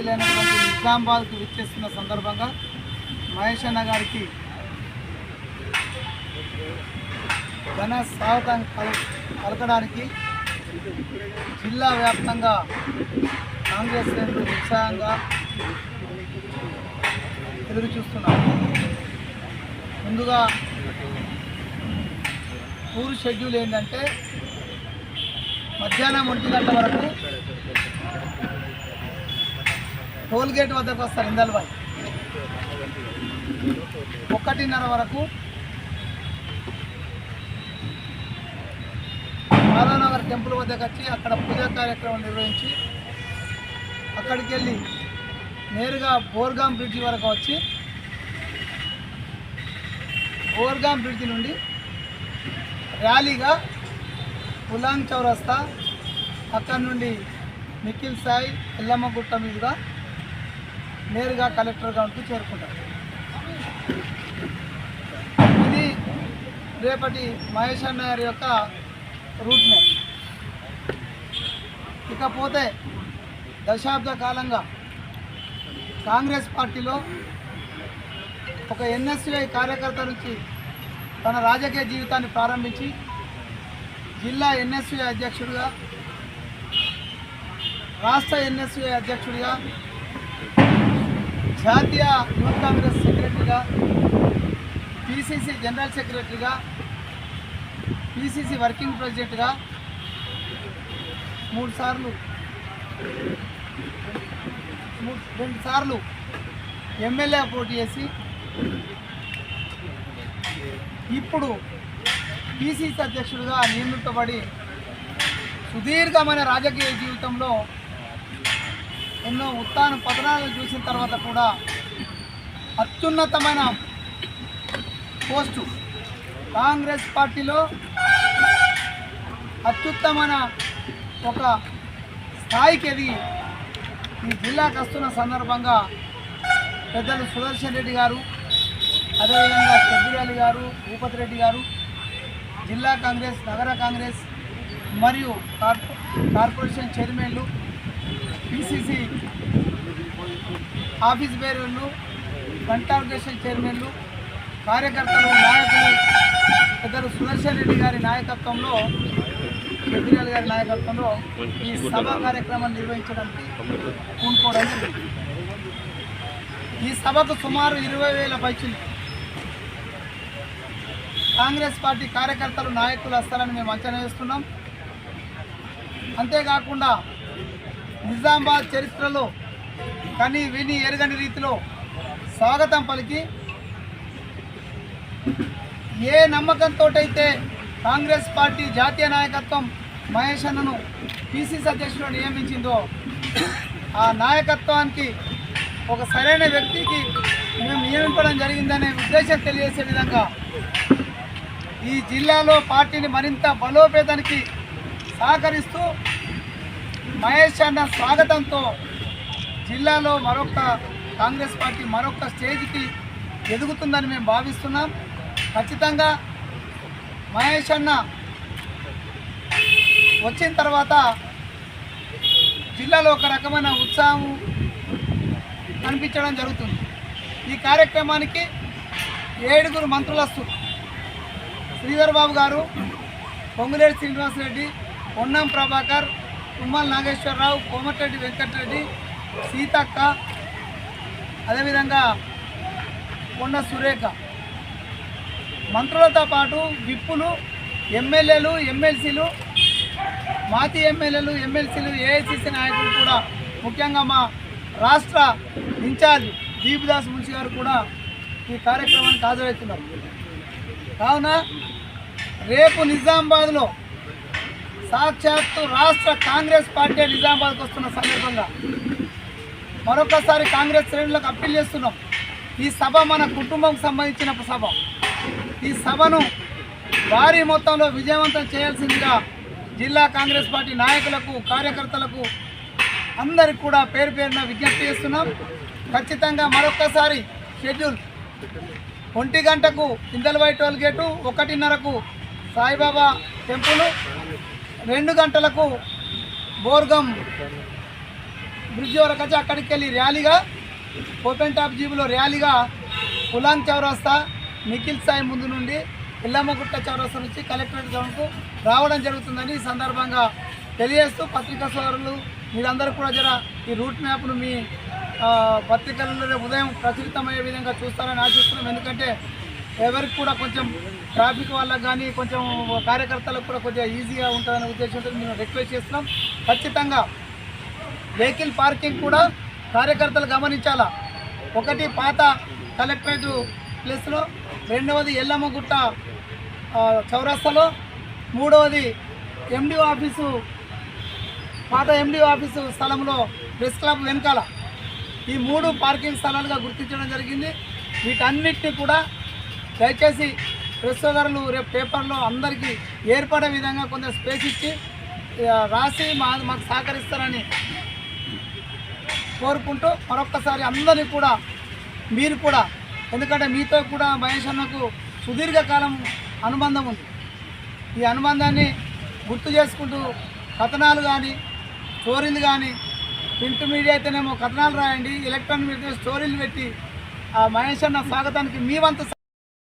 జిల్లా అయినటువంటి నిజామాబాద్కు విచ్చేస్తున్న సందర్భంగా మహేష్ అన్న గారికి ఘన స్వాగతం పలకడానికి జిల్లా వ్యాప్తంగా కాంగ్రెస్ శ్రేణులు ఉత్సాహంగా ఎదురు చూస్తున్నారు. ముందుగా పూర్వ షెడ్యూల్ ఏంటంటే మధ్యాహ్నం 1 గంట వరకు టోల్గేట్ వద్దకు వస్తారు ఇందల్బాయ్. 1:30 వరకు మాధవనగర్ టెంపుల్ వద్దకు వచ్చి అక్కడ పూజా కార్యక్రమం నిర్వహించి అక్కడికి వెళ్ళి నేరుగా బోర్గాం బ్రిడ్జి వరకు వచ్చి బోర్గాం బ్రిడ్జి నుండి ర్యాలీగా ఉలాంగ్ చౌరస్తా అక్కడి నుండి నిఖిల్ సాయి ఎల్లమ్మగుట్ట మీదుగా నేరుగా కలెక్టర్ గ్రౌండ్కు చేరుకుంటారు. ఇది రేపటి మహేష్ అన్న గారి యొక్క రూట్ మ్యాప్. ఇకపోతే దశాబ్ద కాలంగా కాంగ్రెస్ పార్టీలో ఒక ఎన్ఎస్యుఐ కార్యకర్త నుంచి తన రాజకీయ జీవితాన్ని ప్రారంభించి జిల్లా ఎన్ఎస్యుఐ అధ్యక్షుడిగా, రాష్ట్ర ఎన్ఎస్యుఐ అధ్యక్షుడిగా, జాతీయ యూత్ కాంగ్రెస్ సెక్రటరీగా, పిసిసి జనరల్ సెక్రటరీగా, పిసిసి వర్కింగ్ ప్రెసిడెంట్గా 2 సార్లు ఎమ్మెల్యే పోటీ చేసి ఇప్పుడు పిసిసి అధ్యక్షుడిగా నియమించబడి సుదీర్ఘమైన రాజకీయ జీవితంలో ఎన్నో ఉత్థాన పతనాలు చూసిన తర్వాత కూడా అత్యున్నతమైన పోస్టు కాంగ్రెస్ పార్టీలో అత్యుత్తమైన ఒక స్థాయికి ఎదిగి ఈ జిల్లాకు వస్తున్న సందర్భంగా పెద్దలు సుదర్శన్ రెడ్డి గారు, అదేవిధంగా పెద్దిరాలి గారు, భూపతి రెడ్డి గారు, జిల్లా కాంగ్రెస్, నగర కాంగ్రెస్ మరియు కార్పొరేషన్ చైర్మన్లు, పిసిసి ఆఫీస్ బేరర్లు, ఫ్రంట్ ఆర్గనైజేషన్ చైర్మన్లు, కార్యకర్తలు, నాయకులు పెద్దలు సుదర్శన్ రెడ్డి గారి నాయకత్వంలో, పెద్దిరాలి గారి నాయకత్వంలో ఈ సభ కార్యక్రమాన్ని నిర్వహించడానికి పూనుకోవడం జరిగింది. ఈ సభకు సుమారు 20,000 పైచులు కాంగ్రెస్ పార్టీ కార్యకర్తలు, నాయకులు వస్తారని మేము అంచనా వేస్తున్నాం. అంతేకాకుండా నిజామాబాద్ చరిత్రలో కని విని ఎరగని రీతిలో స్వాగతం పలికి ఏ నమ్మకంతో అయితే కాంగ్రెస్ పార్టీ జాతీయ నాయకత్వం మహేష్ అన్నను పిసిసి అధ్యక్షుడు నియమించిందో ఆ నాయకత్వానికి ఒక సరైన వ్యక్తికి మేము నియమించడం జరిగిందనే ఉద్దేశం తెలియజేసే విధంగా ఈ జిల్లాలో పార్టీని మరింత బలోపేతానికి సహకరిస్తూ మహేష్ అన్న స్వాగతంతో జిల్లాలో కాంగ్రెస్ పార్టీ మరొక స్టేజ్కి ఎదుగుతుందని మేము భావిస్తున్నాం. ఖచ్చితంగా మహేష్ అన్న వచ్చిన తర్వాత జిల్లాలో ఒక రకమైన ఉత్సాహం కనిపించడం జరుగుతుంది. ఈ కార్యక్రమానికి 7 మంత్రులు వస్తారు. శ్రీధర్ బాబు గారు, పొంగులేటి శ్రీనివాసరెడ్డి, పొన్నం ప్రభాకర్, తుమ్మల నాగేశ్వరరావు, కోమటిరెడ్డి వెంకటరెడ్డి, సీతక్క, అదేవిధంగా కొండ సురేఖ, మంత్రులతో పాటు విప్పులు, ఎమ్మెల్యేలు, ఎమ్మెల్సీలు, మాజీ ఎమ్మెల్యేలు, ఎమ్మెల్సీలు, ఏఐసిసి నాయకులు కూడా, ముఖ్యంగా మా రాష్ట్ర ఇన్ఛార్జ్ దీపదాస్ మున్షి గారు కూడా ఈ కార్యక్రమానికి హాజరవుతున్నారు. కావున రేపు నిజామాబాద్లో సాక్షాత్తు రాష్ట్ర కాంగ్రెస్ పార్టీ నిజామాబాద్కు వస్తున్న సందర్భంగా మరొకసారి కాంగ్రెస్ శ్రేణులకు అప్పీల్ చేస్తున్నాం. ఈ సభ మన కుటుంబంకు సంబంధించిన సభ. ఈ సభను భారీ మొత్తంలో విజయవంతం చేయాల్సిందిగా జిల్లా కాంగ్రెస్ పార్టీ నాయకులకు, కార్యకర్తలకు అందరికి కూడా పేరు పేరున విజ్ఞప్తి చేస్తున్నాం. ఖచ్చితంగా మరొక్కసారి షెడ్యూల్ 1 గంటకు ఇందల్వాయి టోల్ గేటు, 1:30కు సాయిబాబా టెంపుల్, 2 గంటలకు బోర్గం బ్రిడ్జి వరకు వచ్చి అక్కడికి వెళ్ళి ర్యాలీగా ఓపెన్ టాప్ జీబులో ర్యాలీగా ఉలాన్ చౌరస్తా నిఖిల్ సాయి ముందు నుండి ఎల్లమ్మగుట్ట చౌరస్తా నుంచి కలెక్టరేట్ గ్రౌండ్కు రావడం జరుగుతుందని ఈ సందర్భంగా తెలియజేస్తూ పత్రికా సోదరులు మీరందరూ కూడా జర ఈ రూట్ మ్యాప్ను మీ పత్రికలలో రేపు ఉదయం ప్రచురితమయ్యే విధంగా చూస్తారని ఆశిస్తున్నాం. ఎందుకంటే ఎవరికి కూడా కొంచెం ట్రాఫిక్ వాళ్ళకి కానీ కొంచెం కార్యకర్తలకు కూడా కొంచెం ఈజీగా ఉంటుందనే ఉద్దేశంతో మేము రిక్వెస్ట్ చేస్తున్నాం. ఖచ్చితంగా వెహికల్ పార్కింగ్ కూడా కార్యకర్తలు గమనించాలా. ఒకటి పాత కలెక్టరేట్ ప్లేస్లో, రెండవది ఎల్లమ్మగుట్ట చౌరస్తాలో, మూడవది ఎండిఓ ఆఫీసు పాత ఎండిఓ ఆఫీసు స్థలంలో ప్రెస్ క్లబ్ వెనకాల ఈ 3 పార్కింగ్ స్థలాలుగా గుర్తించడం జరిగింది. వీటన్నిటిని కూడా దయచేసి ప్రెస్ సోదరులు రేపు పేపర్లో అందరికీ ఏర్పడే విధంగా కొంచెం స్పేస్ ఇచ్చి రాసి మాకు సహకరిస్తారని కోరుకుంటూ మరొక్కసారి అందరినీ కూడా మీరు కూడా, ఎందుకంటే మీతో కూడా మహేష్ అన్నకు సుదీర్ఘకాలం అనుబంధం ఉంది. ఈ అనుబంధాన్ని గుర్తు చేసుకుంటూ కథనాలు కానీ స్టోరీలు కానీ ప్రింట్ మీడియా అయితేనేమో కథనాలు రాయండి, ఎలక్ట్రానిక్ మీడియా స్టోరీలు పెట్టి ఆ మహేష్ అన్న స్వాగతానికి మీ వంతు